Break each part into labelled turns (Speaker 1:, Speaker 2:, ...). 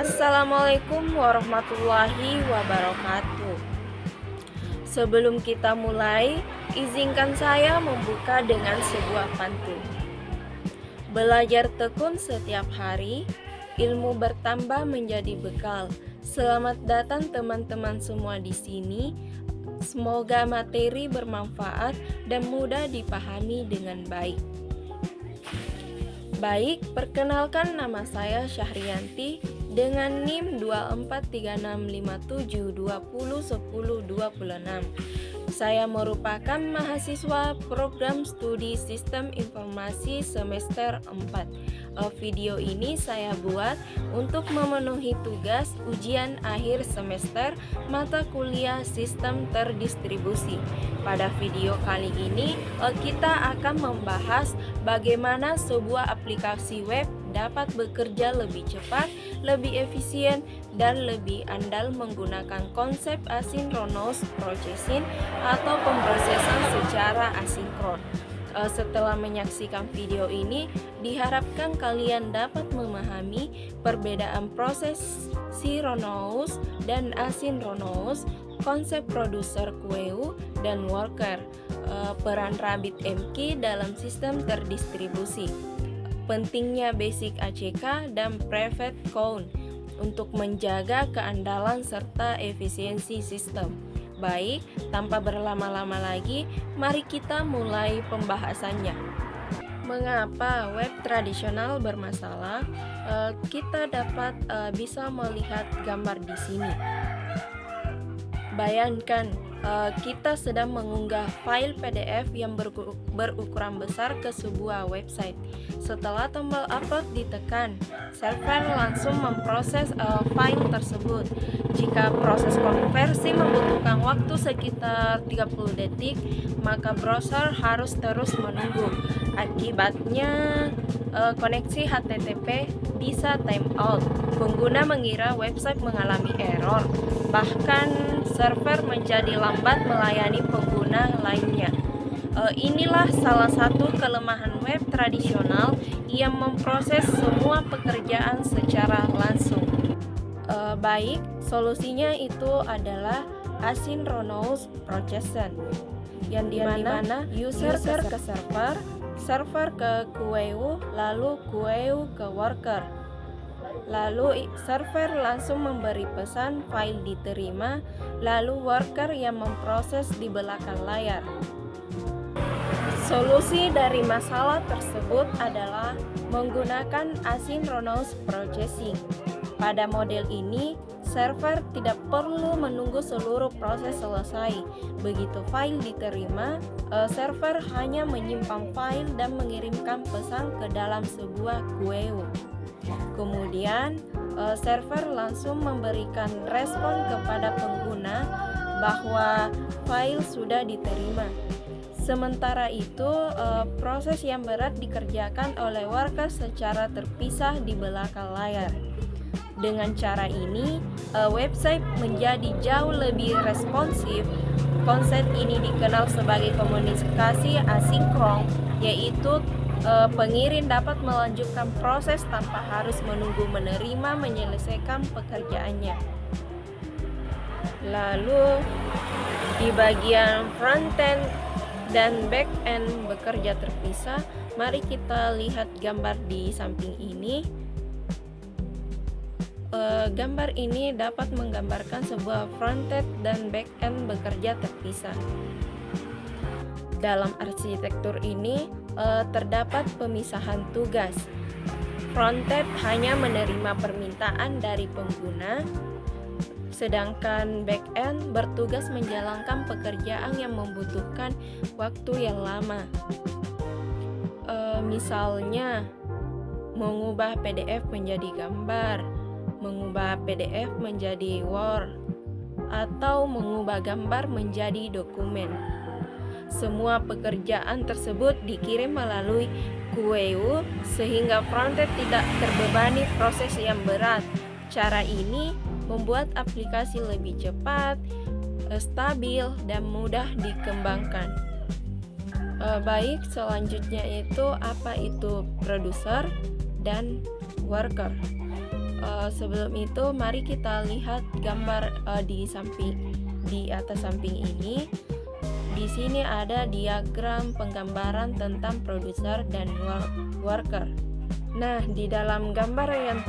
Speaker 1: Assalamualaikum warahmatullahi wabarakatuh. Sebelum kita mulai, izinkan saya membuka dengan sebuah pantun. Belajar tekun setiap hari, ilmu bertambah menjadi bekal. Selamat datang teman-teman semua di sini. Semoga materi bermanfaat dan mudah dipahami dengan baik. Baik, perkenalkan nama saya Syahriyanti dengan NIM 243657201026. Saya merupakan mahasiswa program studi Sistem Informasi semester 4. Video ini saya buat untuk memenuhi tugas ujian akhir semester mata kuliah Sistem Terdistribusi. Pada video kali ini kita akan membahas bagaimana sebuah aplikasi web dapat bekerja lebih cepat, lebih efisien, dan lebih andal menggunakan konsep asynchronous processing atau pemrosesan secara asinkron. Setelah menyaksikan video ini, diharapkan kalian dapat memahami perbedaan proses synchronous dan asinkronous, konsep produser queue dan worker, peran RabbitMQ dalam sistem terdistribusi, pentingnya basic ACK dan private count untuk menjaga keandalan serta efisiensi sistem. Baik, tanpa berlama-lama lagi, mari kita mulai pembahasannya. Mengapa web tradisional bermasalah? Kita dapat bisa melihat gambar di sini. Bayangkan kita sedang mengunggah file PDF yang berukuran besar ke sebuah website. Setelah tombol upload ditekan, server langsung memproses file tersebut. Jika proses konversi membutuhkan waktu sekitar 30 detik, maka browser harus terus menunggu. Akibatnya, koneksi HTTP bisa timeout. Pengguna mengira website mengalami error. Bahkan server menjadi lambat melayani pengguna lainnya. Inilah salah satu kelemahan web tradisional yang memproses semua pekerjaan secara langsung. Baik, solusinya itu adalah asynchronous processing, yang dimana user ke server, server ke queue, lalu queue ke worker. Lalu server langsung memberi pesan, file diterima, lalu worker yang memproses di belakang layar. Solusi dari masalah tersebut adalah menggunakan asynchronous processing. Pada model ini, server tidak perlu menunggu seluruh proses selesai. Begitu file diterima, server hanya menyimpan file dan mengirimkan pesan ke dalam sebuah queue. Kemudian, server langsung memberikan respon kepada pengguna bahwa file sudah diterima. Sementara itu, proses yang berat dikerjakan oleh worker secara terpisah di belakang layar. Dengan cara ini, website menjadi jauh lebih responsif. Konsep ini dikenal sebagai komunikasi asinkron, yaitu pengirim dapat melanjutkan proses tanpa harus menunggu menerima menyelesaikan pekerjaannya. Lalu, di bagian frontend dan backend bekerja terpisah, mari kita lihat gambar di samping ini. Gambar ini dapat menggambarkan sebuah frontend dan backend bekerja terpisah. Dalam arsitektur ini terdapat pemisahan tugas. Frontend hanya menerima permintaan dari pengguna, sedangkan backend bertugas menjalankan pekerjaan yang membutuhkan waktu yang lama. Misalnya, mengubah PDF menjadi gambar, mengubah PDF menjadi Word, atau mengubah gambar menjadi dokumen. Semua pekerjaan tersebut dikirim melalui queue sehingga frontend tidak terbebani proses yang berat. Cara ini membuat aplikasi lebih cepat, stabil, dan mudah dikembangkan. Baik, selanjutnya itu apa itu producer dan worker. Sebelum itu mari kita lihat gambar di atas samping ini. Di sini ada diagram penggambaran tentang produser dan worker. Nah, di dalam gambar yang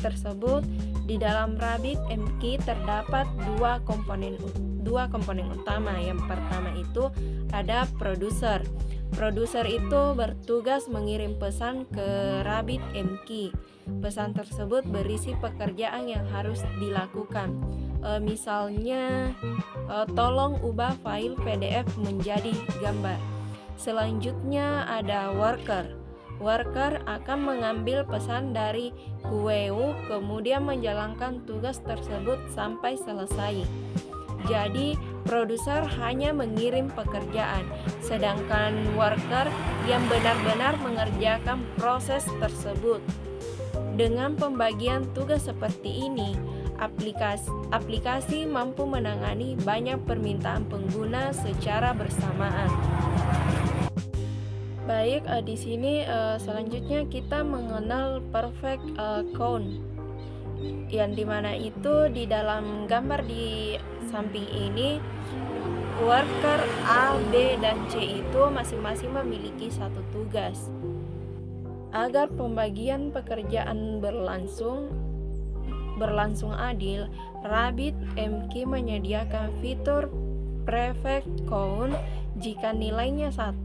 Speaker 1: tersebut, di dalam RabbitMQ terdapat dua komponen utama. Yang pertama itu ada produser. Produser itu bertugas mengirim pesan ke RabbitMQ. Pesan tersebut berisi pekerjaan yang harus dilakukan. Misalnya, tolong ubah file PDF menjadi gambar. Selanjutnya ada worker. Worker akan mengambil pesan dari QEU, kemudian menjalankan tugas tersebut sampai selesai. Jadi, produser hanya mengirim pekerjaan, sedangkan worker yang benar-benar mengerjakan proses tersebut. Dengan pembagian tugas seperti ini, aplikasi mampu menangani banyak permintaan pengguna secara bersamaan. Baik, di sini selanjutnya kita mengenal perfect count, yang dimana itu di dalam gambar di samping ini, worker A, B, dan C itu masing-masing memiliki satu tugas. Agar pembagian pekerjaan berlangsung adil, RabbitMQ menyediakan fitur perfect count. Jika nilainya 1,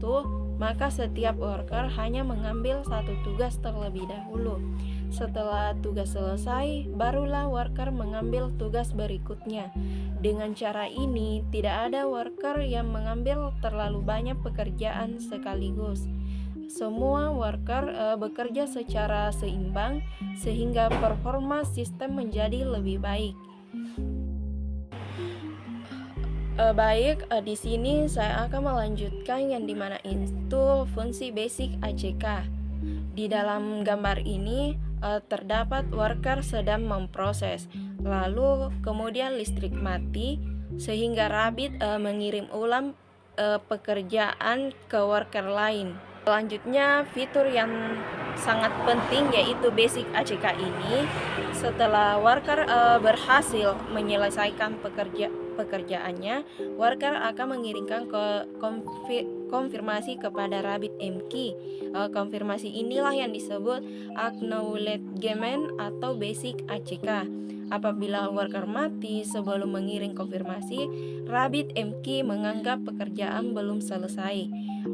Speaker 1: maka setiap worker hanya mengambil satu tugas terlebih dahulu. Setelah tugas selesai, barulah worker mengambil tugas berikutnya. Dengan cara ini, tidak ada worker yang mengambil terlalu banyak pekerjaan sekaligus. Semua worker bekerja secara seimbang sehingga performa sistem menjadi lebih baik. Di sini saya akan melanjutkan yang dimana itu fungsi basic ACK. Di dalam gambar ini terdapat worker sedang memproses, lalu kemudian listrik mati sehingga Rabbit mengirim ulang pekerjaan ke worker lain. Selanjutnya, fitur yang sangat penting yaitu basic ACK ini, setelah worker berhasil menyelesaikan pekerjaannya, worker akan mengirimkan konfirmasi kepada RabbitMQ. Konfirmasi inilah yang disebut acknowledgement atau basic ACK. Apabila worker mati sebelum mengirim konfirmasi, RabbitMQ menganggap pekerjaan belum selesai.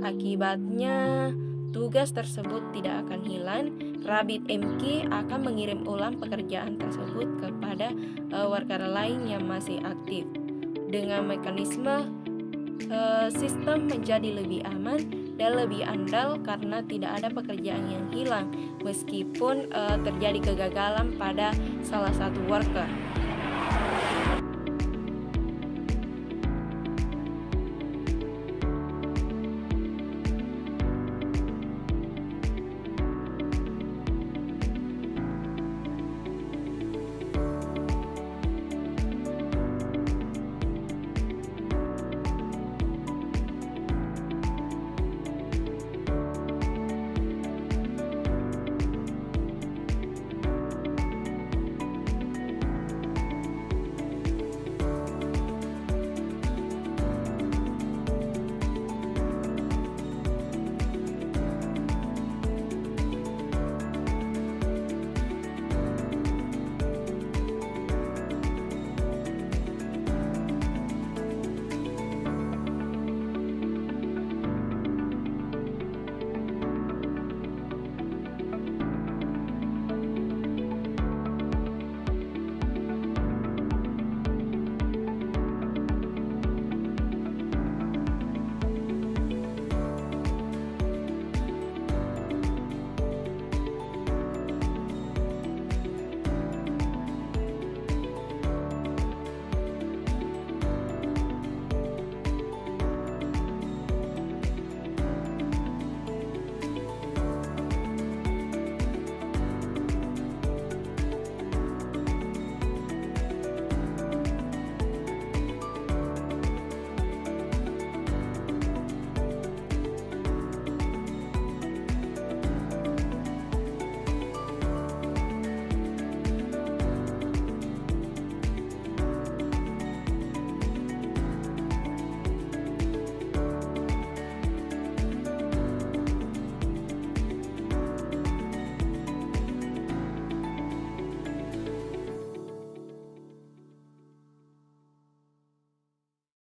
Speaker 1: Akibatnya, tugas tersebut tidak akan hilang. RabbitMQ akan mengirim ulang pekerjaan tersebut kepada worker lain yang masih aktif. Dengan mekanisme, sistem menjadi lebih aman dan lebih andal karena tidak ada pekerjaan yang hilang meskipun terjadi kegagalan pada salah satu worker.